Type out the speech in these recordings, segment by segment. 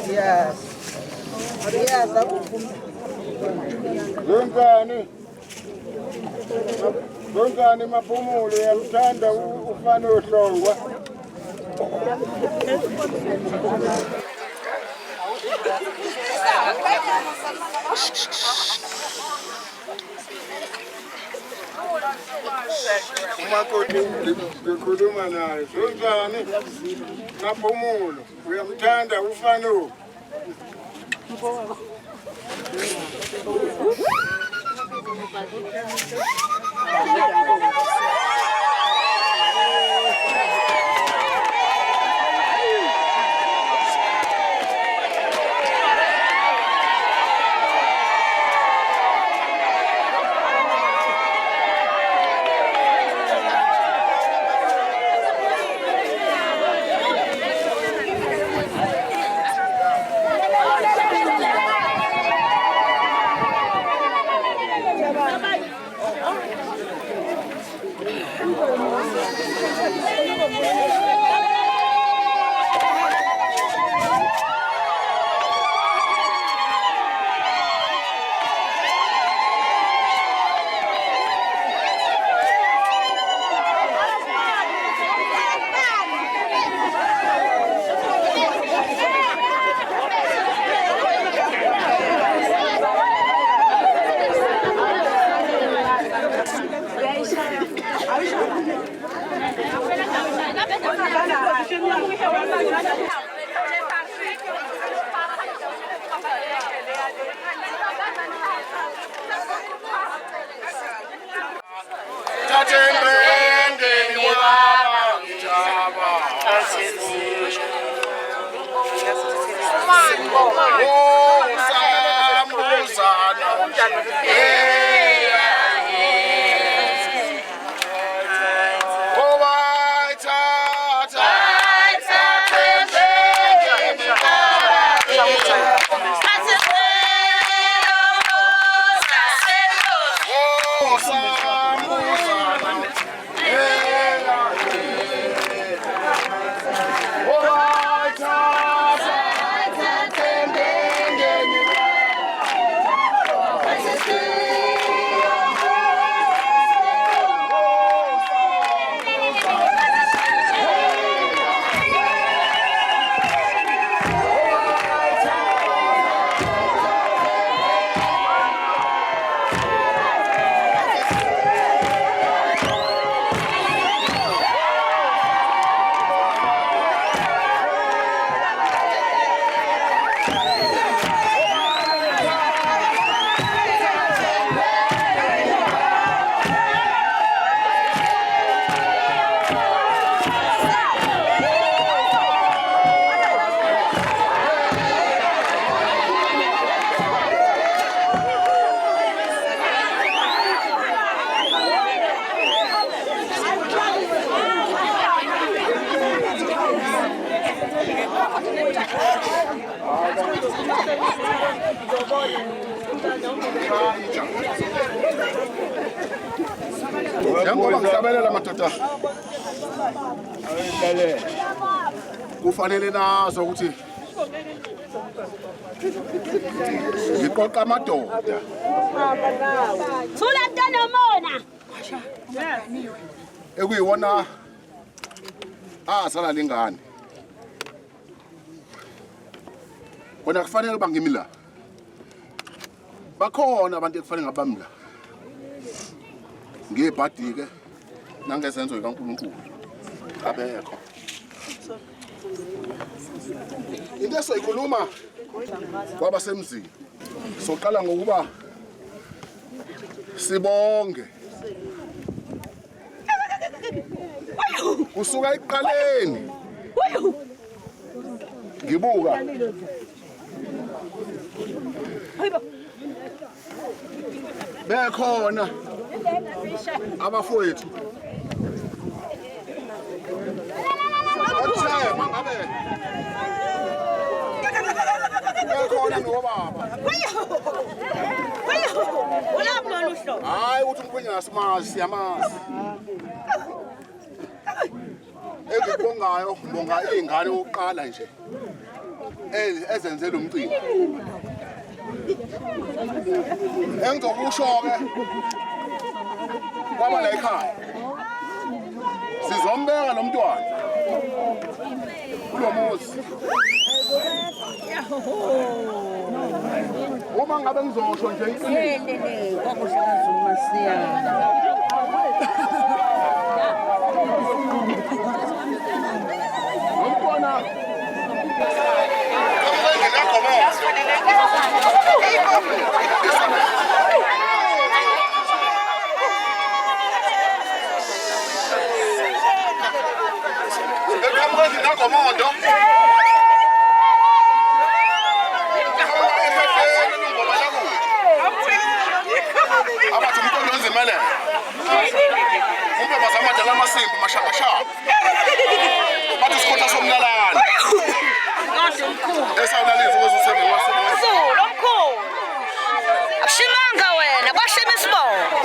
Yes. Yes. Zongani mapumulo yamthanda ufana ohlongwa. Umakoti ngikhuluma naye. Zongani mapumulo uyamthanda ufana Njengoba ngihlabelela madoda. Kufanele nazo ukuthi ngiqoqa amadoda. Thula ntana mona. Ekuyiwona asala lengane. Bona kufanele bangimila. Bakhona abantu ekufanele ngabamla. Ngebhadi ke nangezenzo zikaNkulunkulu. Abekho. Into soyikhuluma kwabasemzini. Soqala ngokuba sibonge. Kusuka eqaleni. Ngibuka. Bekhona abafowethu. Othema ngabe. Bekhona nobaba. Ulapha luhlo. Hayi uthi umkhwenyana simazi siyamazi. Ekubongayo bonga izingane oqala nje. Ezenze lo mcimbi. Engizokusho ke kwaba la ekhaya. Sizombeka lo mntwana. Kulo muzi. Uma ngabe ngizosho nje Yelele kwakuhlakaza umasiya. Umntwana Komodo. Abathi umntwana onzimele. Umpepha zamadala amasimbi mashakashaka. Bathi isikhotha somnalana. Esawulalisa ukuzusebenza wasebenza. Zulu mkhulu. Akushimanga wena, kwashema isibongo.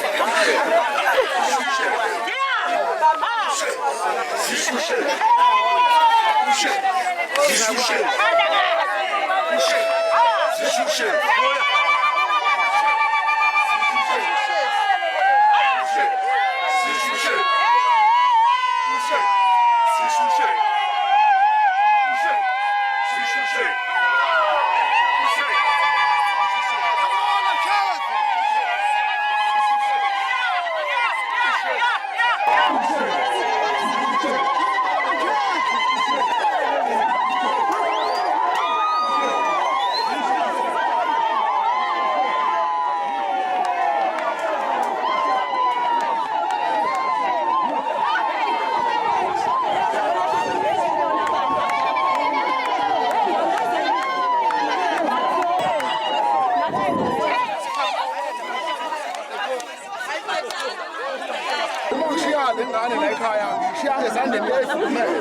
Ingane la ekhaya ngishiya ngezandleni ezivumele.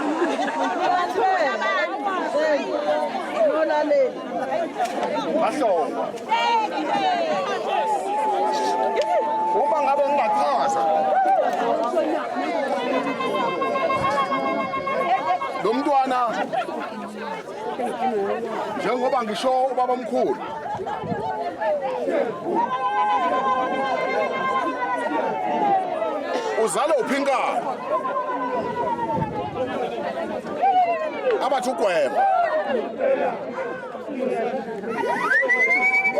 Bahlongwa. Uma ngabe ngingachaza lo mntwana njengoba ngisho ubaba omkhulu uzalo uphinkana abathi ugweba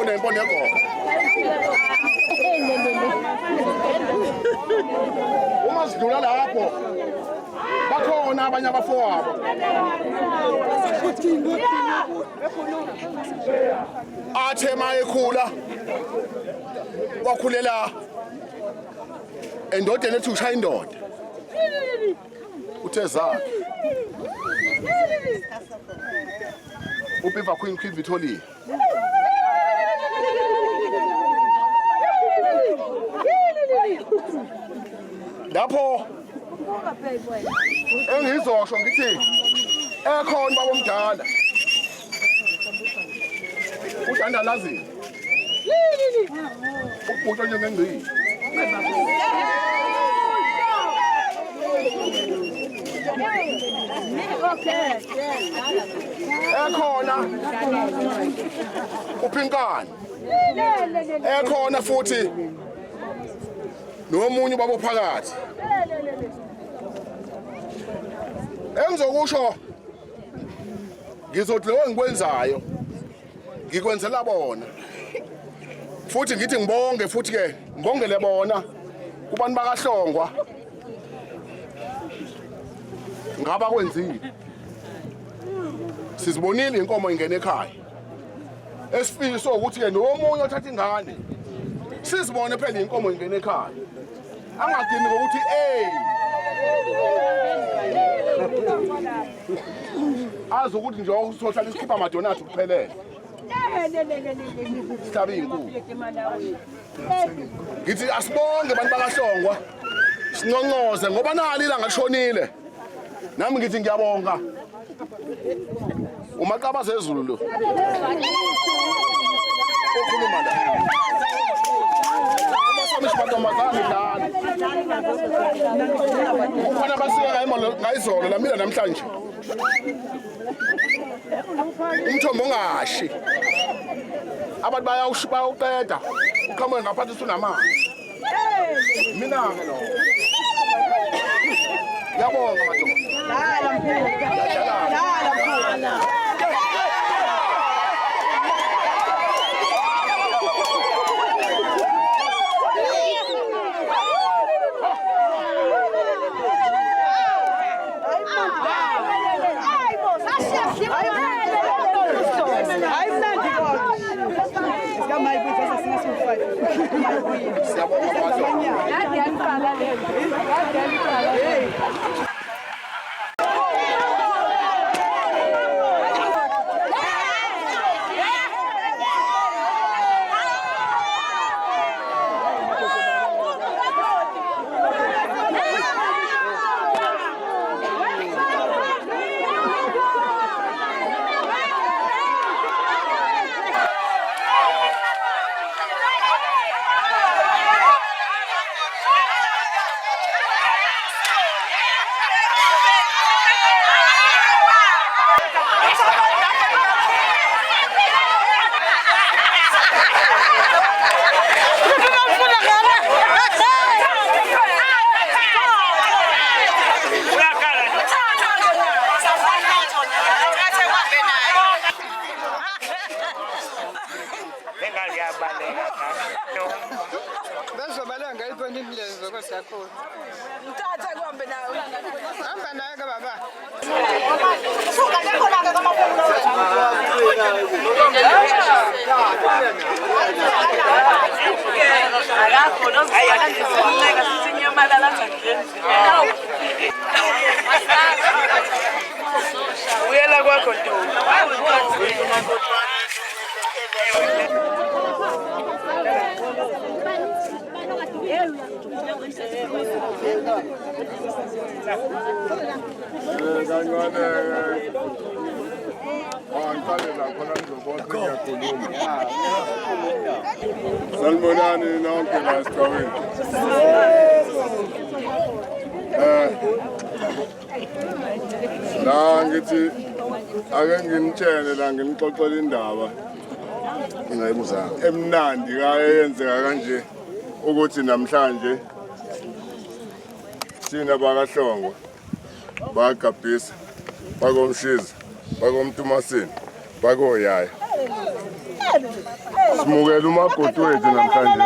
onempondo yegogo uma sidlula lapho bakhona abanye abafowabo athe mayekhula wakhulela endodeni ethi ushaya indoda uthe zakhe upiva Queen Victoria lapho engizosho ngithi ekhona baba omdala uDandalazini Ubuta njengengqini. Ekhona uphinkani. Ekhona futhi nomunye babo phakathi. Engizokusho ngizothi lo engikwenzayo ngikwenzela bona. Futhi ngithi ngibonge futhi ke ngibongele bona kubantu bakaHlongwa ngaba kwenzile. Sizibonile inkomo ingena ekhaya. Esifiso ukuthi ke nomunye othatha ingane sizibone phela inkomo ingena ekhaya. Angagcini ngokuthi azi ukuthi nje usohlala isikhipha amadonati kuphelele. Sihlabe inkulu. Ngithi asibonge abantu bakaHlongwa. Sinoncoze ngoba nali ilanga lishonile. Nami ngithi ngiyabonga. Umaqaba zezulu lo. Okhuluma la. Ufana basika ngayizolo lamila namhlanje. Umthombo ungashi. Abantu bayawuqeda. Uqhamuke ngaphansi usunamanzi. Mina ke lo. Yabonga madoda. Salmonani nonke la sitawini. La ngithi ake nginitshele la nginixoxela indaba ngingayibuzanga emnandi kayenzeka kanje ukuthi namhlanje sina bakaHlongwa bakagabhisa bakomshiza bakomtumasini bakoyaya simukela umakoti wethu namhlanje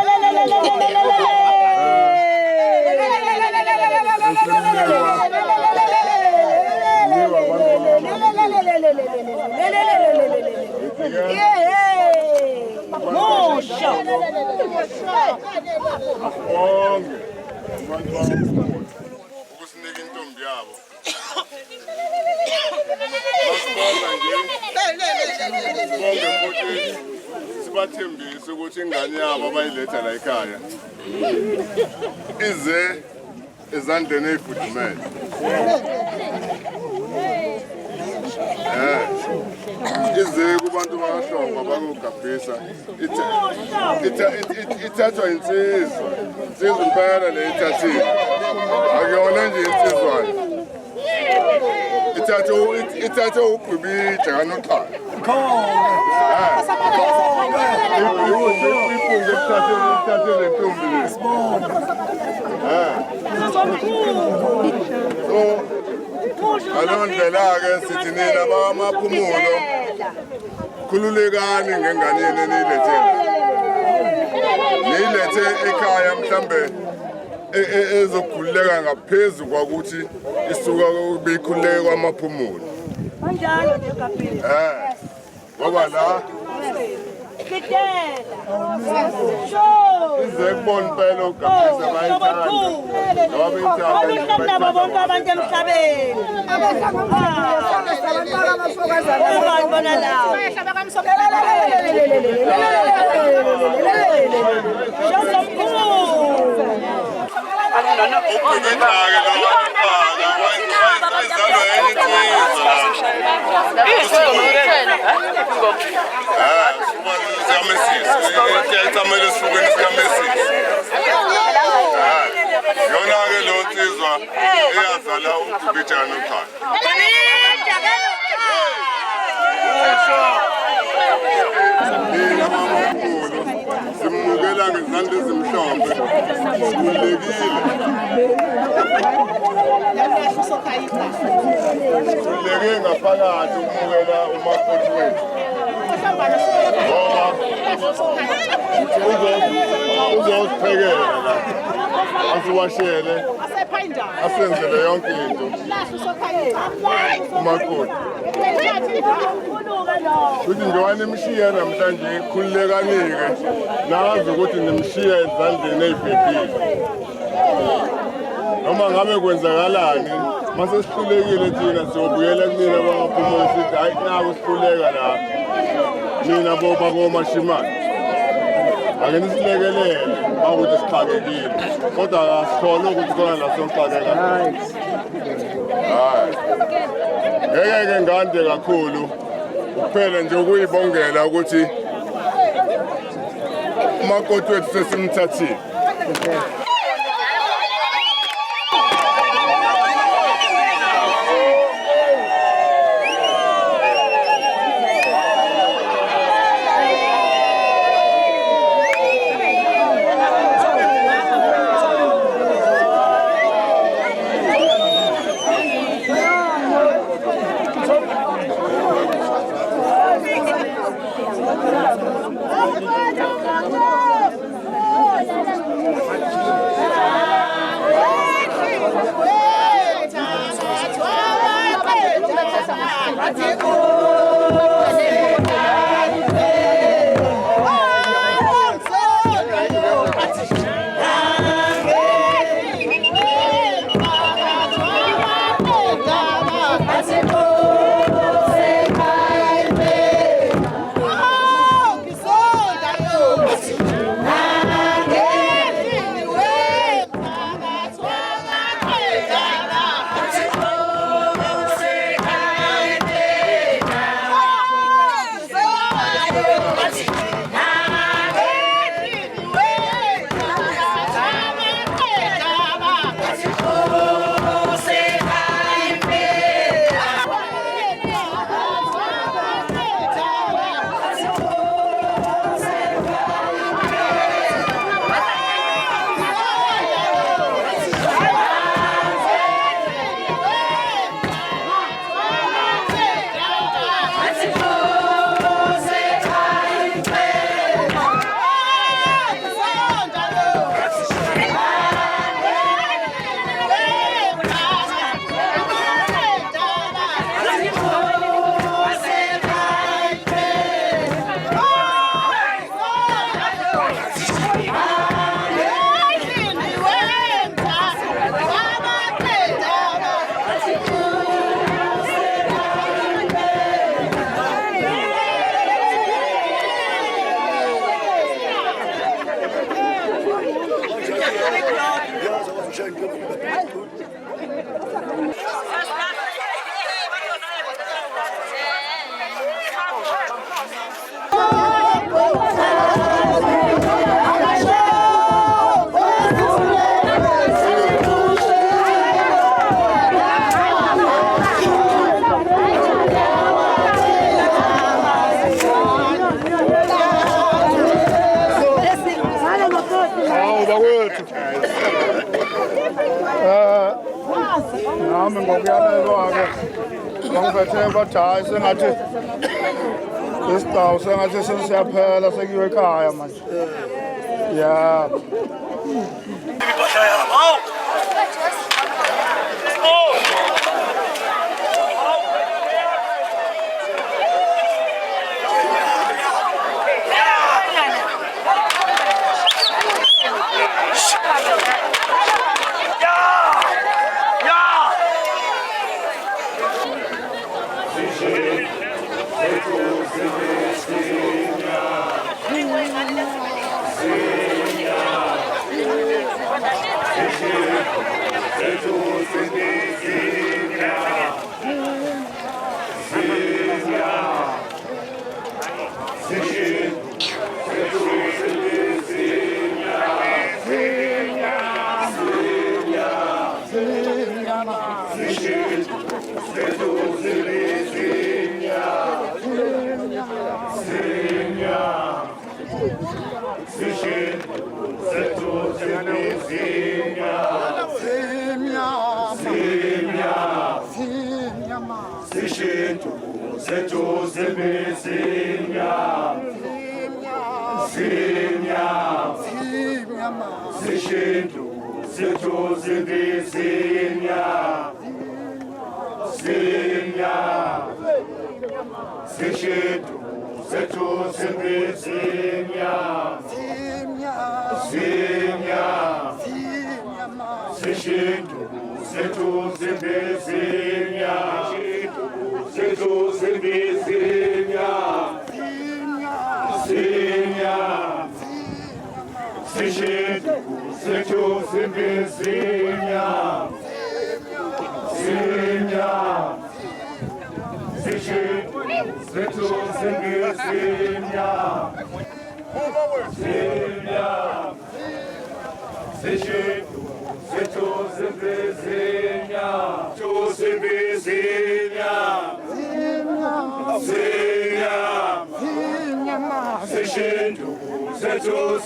ukusinika intombi yabo sibathembise ukuthi ingane yabo abayiletha la ekhaya ize ezandleni ey'fudumele ize kubantu bashongo bakugabhisa ithathwa insizwa impela le ithathile akuyona nje insizwana ithathe ubhibija kanoqala ifunge ithathe le ntombi Alon ndlela-ke sithi nina bamaphumulo khululekani ngengane yenu niyilethe ekhaya mhlambe ezokhululeka ngaphezulu kwakuthi isuka beyikhululeke kwamaphumulo Kanjalo nje kapela. Ngoba la ize kubona impela ugabhisa bayithanda ngoba Baluhlanda bonke abantu emhlabeni. Bona lawo. Yona-ke lo nsizwa eyazala ubhibija kanoqala simukela ngezandla ezimhlophe sikhululekile sikhululeke ngaphakathi ukumukela umakoti wethu uzosiphekela la asiwashele asenzele yonke into umakoti kuthi njengoba nimshiya namhlanje khululekani-ke nazi ukuthi nimshiya ezandleni ey'phephile noma ngabe kwenzakalani mase sihlulekile thina siyobuyela kunina bangaphumuli sithi hayi naku sihluleka la nina bomashimane ake nisilekelele bakuthi sixakekile kodwa akasikholwa ukuthi khona la soxakeka hayi ngeke-ke ngande kakhulu kuphela nje ukuyibongela ukuthi umakoti wethu sesimthathile nami ngokuyalelwa-ke bangiphethe bathi hayi sengathi isigawu sengathi sesiyaphela sekuyiwe ekhaya manje ya Siboniso Ntuli